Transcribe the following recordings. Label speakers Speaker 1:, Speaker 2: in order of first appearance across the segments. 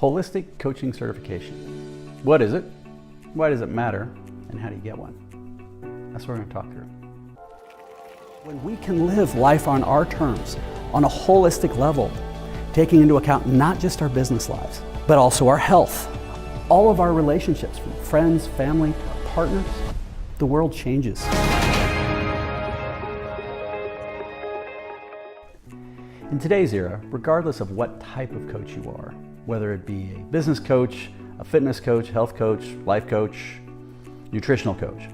Speaker 1: Holistic Coaching Certification. What is it? Why does it matter? And how do you get one? That's what we're going to talk through. When we can live life on our terms, on a holistic level, taking into account not just our business lives, but also our health, all of our relationships, from friends, family, partners, the world changes. In today's era, regardless of what type of coach you are, whether it be a business coach, a fitness coach, health coach, life coach, nutritional coach,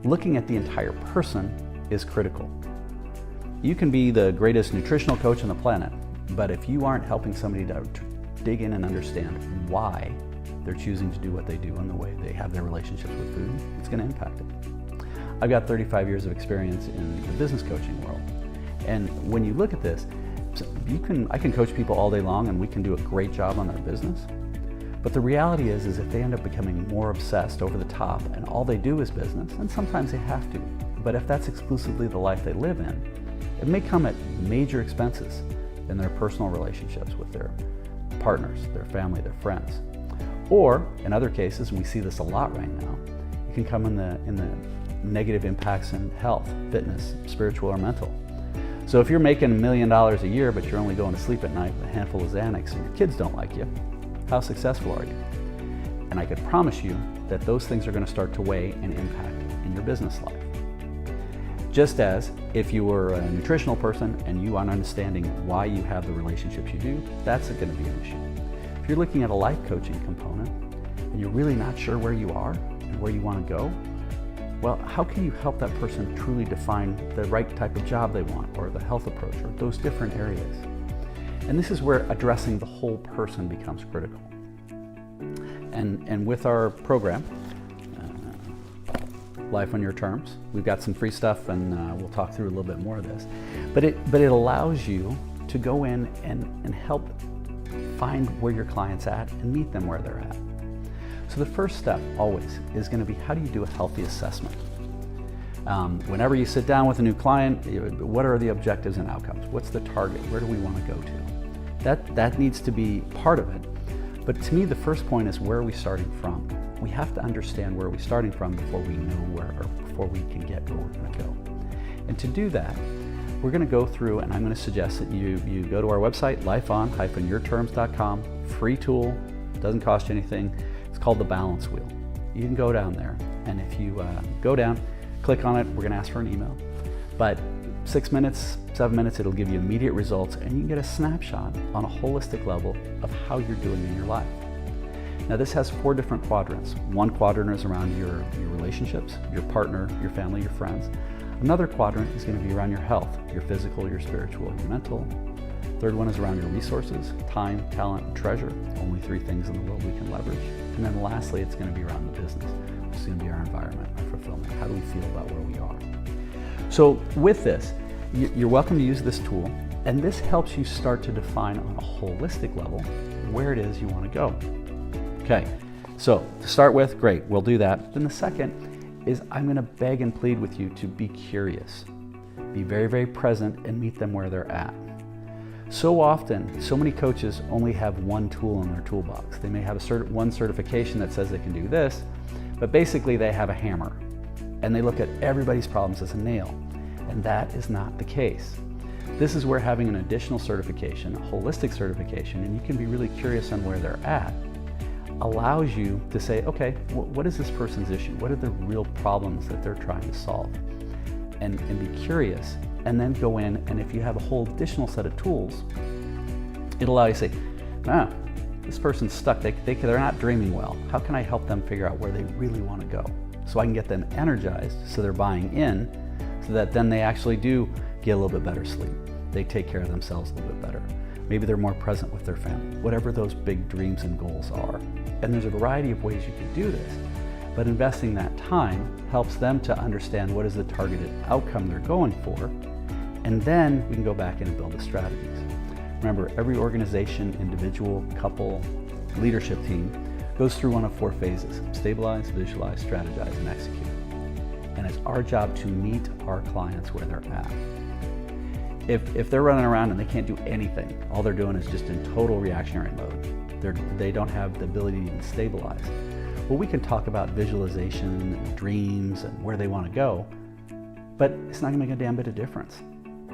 Speaker 1: looking at the entire person is critical. You can be the greatest nutritional coach on the planet, but if you aren't helping somebody to dig in and understand why they're choosing to do what they do and the way they have their relationships with food, it's going to impact it. I've got 35 years of experience in the business coaching world. And when you look at this, I can coach people all day long and we can do a great job on their business. But the reality is if they end up becoming more obsessed over the top and all they do is business, and sometimes they have to, but if that's exclusively the life they live in, it may come at major expenses in their personal relationships with their partners, their family, their friends. Or in other cases, and we see this a lot right now, it can come in the negative impacts in health, fitness, spiritual or mental. So if you're making $1 million a year, but you're only going to sleep at night with a handful of Xanax and your kids don't like you, how successful are you? And I could promise you that those things are going to start to weigh and impact in your business life. Just as if you were a nutritional person and you aren't understanding why you have the relationships you do, that's going to be an issue. If you're looking at a life coaching component and you're really not sure where you are and where you want to go, well, how can you help that person truly define the right type of job they want, or the health approach, or those different areas? And this is where addressing the whole person becomes critical. And with our program, Life on Your Terms, we've got some free stuff, and we'll talk through a little bit more of this. But it allows you to go in and help find where your client's at and meet them where they're at. So the first step always is going to be, how do you do a healthy assessment? Whenever you sit down with a new client, what are the objectives and outcomes? What's the target? Where do we want to go to? That needs to be part of it. But to me, the first point is, where are we starting from? We have to understand where we're starting from before we know where, or before we can get where we're going to go. And to do that, we're going to go through, and I'm going to suggest that you go to our website, lifeon-yourterms.com, free tool, doesn't cost you anything. It's called the balance wheel. You can go down there, and if you go down, click on it, we're going to ask for an email. But 6 minutes, 7 minutes, it'll give you immediate results, and you can get a snapshot on a holistic level of how you're doing in your life. Now, this has 4 different quadrants. One quadrant is around your relationships, your partner, your family, your friends. Another quadrant is going to be around your health, your physical, your spiritual, your mental. Third one is around your resources, time, talent, and treasure. Only 3 things in the world we can leverage. And then lastly, it's going to be around the business. It's going to be our environment, our fulfillment. How do we feel about where we are? So with this, you're welcome to use this tool, and this helps you start to define on a holistic level where it is you want to go. Okay, so to start with, great, we'll do that. Then the second is, I'm going to beg and plead with you to be curious. Be very, very present and meet them where they're at. So often, so many coaches only have one tool in their toolbox. They may have one certification that says they can do this, but basically they have a hammer, and they look at everybody's problems as a nail, and that is not the case. This is where having an additional certification, a holistic certification, and you can be really curious on where they're at, allows you to say, okay, what is this person's issue? What are the real problems that they're trying to solve? And be curious, and then go in, and if you have a whole additional set of tools, it'll allow you to say, this person's stuck, they're not dreaming well. How can I help them figure out where they really want to go? So I can get them energized, so they're buying in, so that then they actually do get a little bit better sleep. They take care of themselves a little bit better. Maybe they're more present with their family, whatever those big dreams and goals are. And there's a variety of ways you can do this, but investing that time helps them to understand what is the targeted outcome they're going for, and then we can go back in and build the strategies. Remember, every organization, individual, couple, leadership team goes through one of 4 phases: stabilize, visualize, strategize, and execute. And it's our job to meet our clients where they're at. If they're running around and they can't do anything, all they're doing is just in total reactionary mode, They don't have the ability to even stabilize. Well, we can talk about visualization and dreams and where they want to go, but it's not going to make a damn bit of difference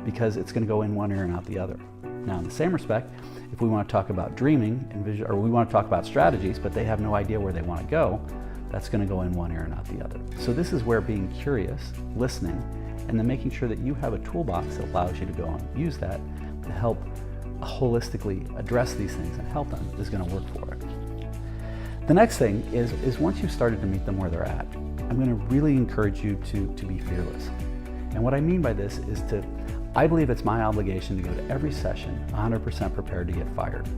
Speaker 1: because it's going to go in one ear and out the other. Now, in the same respect, if we want to talk about dreaming and or we want to talk about strategies, but they have no idea where they want to go, that's going to go in one ear and out the other. So this is where being curious, listening, and then making sure that you have a toolbox that allows you to go and use that to help holistically address these things and help them is going to work for it. The next thing is once you've started to meet them where they're at, I'm going to really encourage you to be fearless. And what I mean by this is I believe it's my obligation to go to every session 100% prepared to get fired.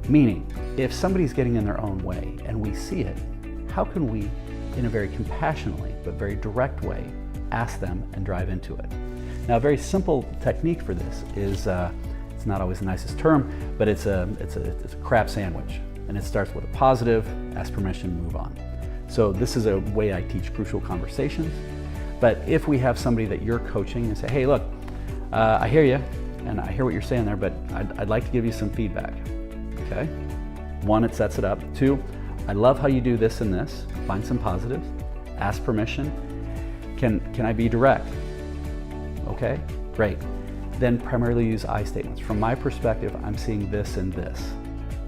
Speaker 1: Meaning, if somebody's getting in their own way and we see it, how can we, in a very compassionately but very direct way, ask them and drive into it? Now, a very simple technique for this is, it's not always the nicest term, but it's a crab sandwich. And it starts with a positive, ask permission, move on. So this is a way I teach crucial conversations. But if we have somebody that you're coaching and say, hey, look, I hear you, and I hear what you're saying there, but I'd like to give you some feedback, okay? 1, it sets it up. 2, I love how you do this and this. Find some positives, ask permission. Can I be direct? Okay, great. Then primarily use I statements. From my perspective, I'm seeing this and this.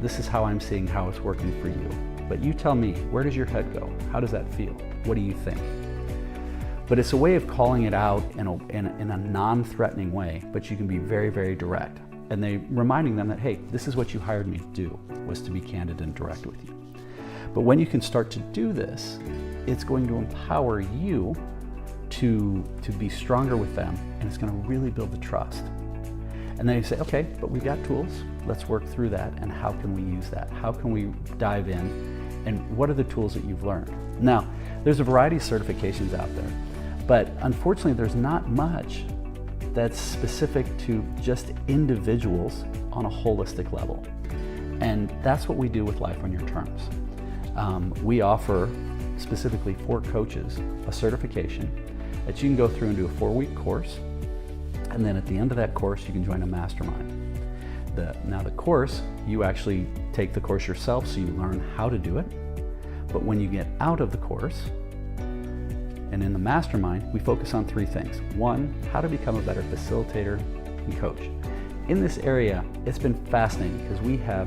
Speaker 1: This is how I'm seeing how it's working for you. But you tell me, where does your head go? How does that feel? What do you think? But it's a way of calling it out in a non-threatening way, but you can be very, very direct. And reminding them that, hey, this is what you hired me to do, was to be candid and direct with you. But when you can start to do this, it's going to empower you to be stronger with them, and it's going to really build the trust. And then you say, okay, but we've got tools. Let's work through that, and how can we use that? How can we dive in, and what are the tools that you've learned? Now, there's a variety of certifications out there, but unfortunately there's not much that's specific to just individuals on a holistic level. And that's what we do with Life on Your Terms. We offer specifically for coaches a certification that you can go through and do a 4-week course, and then at the end of that course you can join a mastermind. Now the course, you actually take the course yourself, so you learn how to do it. But when you get out of the course, and in the mastermind, we focus on 3 things. 1, how to become a better facilitator and coach. In this area, it's been fascinating because we have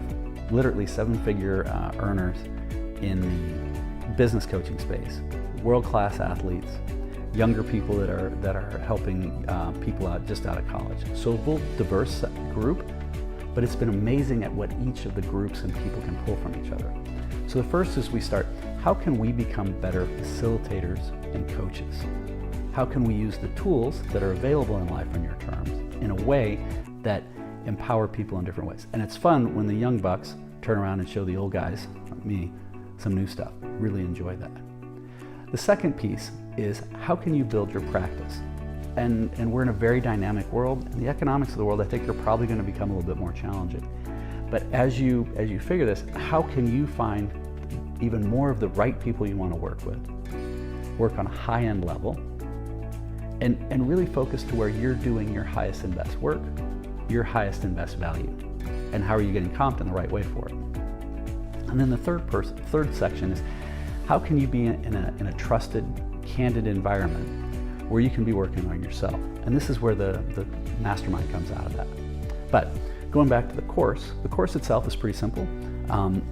Speaker 1: literally 7-figure earners in the business coaching space, world-class athletes, younger people that are helping people out just out of college. So a little diverse group, but it's been amazing at what each of the groups and people can pull from each other. So the first is we start, how can we become better facilitators and coaches? How can we use the tools that are available in Life on Your Terms in a way that empower people in different ways? And it's fun when the young bucks turn around and show the old guys, like me, some new stuff. Really enjoy that. The second piece is, how can you build your practice? And we're in a very dynamic world, and the economics of the world, I think, are probably going to become a little bit more challenging. But as you figure this, how can you find even more of the right people you want to work with, work on a high-end level, and really focus to where you're doing your highest and best work, your highest and best value, and how are you getting comped in the right way for it? And then the third section is, how can you be in a trusted, candid environment where you can be working on yourself? And this is where the mastermind comes out of that. But going back to the course itself is pretty simple.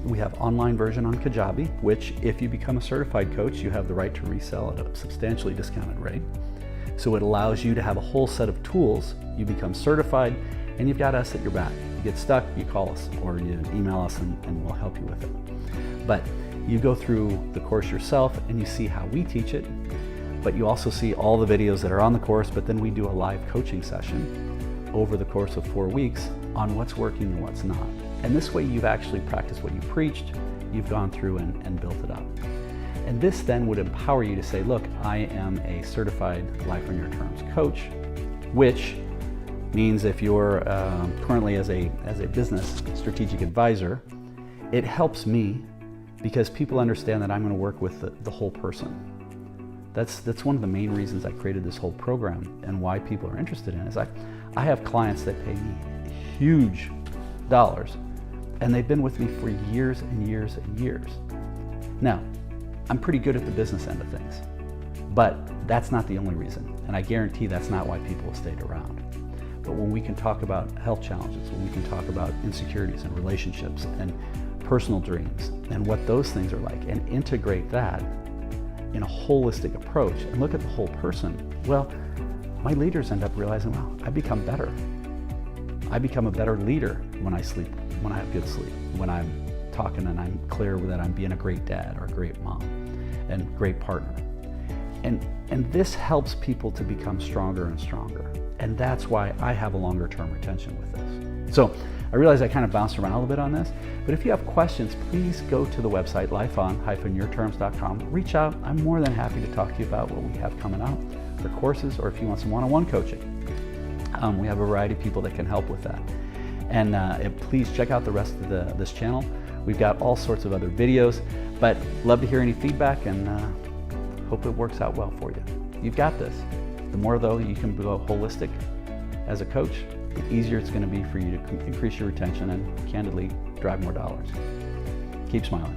Speaker 1: We have online version on Kajabi, which if you become a certified coach, you have the right to resell at a substantially discounted rate. So it allows you to have a whole set of tools. You become certified, and you've got us at your back. You get stuck, you call us, or you email us and we'll help you with it. But you go through the course yourself and you see how we teach it, but you also see all the videos that are on the course, but then we do a live coaching session over the course of 4 weeks on what's working and what's not. And this way you've actually practiced what you preached, you've gone through and built it up. And this then would empower you to say, look, I am a certified Life on Your Terms coach, which means if you're currently as a business strategic advisor, it helps me because people understand that I'm going to work with the whole person. That's one of the main reasons I created this whole program, and why people are interested in it is I have clients that pay me huge dollars, And they've been with me for years and years and years. Now, I'm pretty good at the business end of things, but that's not the only reason. And I guarantee that's not why people have stayed around. But when we can talk about health challenges, when we can talk about insecurities and relationships and personal dreams and what those things are like, and integrate that in a holistic approach and look at the whole person, well, my leaders end up realizing, wow, I become better. I become a better leader when I sleep, when I have good sleep, when I'm talking and I'm clear that I'm being a great dad or a great mom and great partner. And this helps people to become stronger and stronger. And that's why I have a longer term retention with this. So I realize I kind of bounced around a little bit on this, but if you have questions, please go to the website, lifeon-yourterms.com. Reach out. I'm more than happy to talk to you about what we have coming out for courses, or if you want some one-on-one coaching. We have a variety of people that can help with that. And please check out the rest of this channel. We've got all sorts of other videos, but love to hear any feedback, and hope it works out well for you. You've got this. The more, though, you can go holistic as a coach, the easier it's going to be for you to increase your retention and, candidly, drive more dollars. Keep smiling.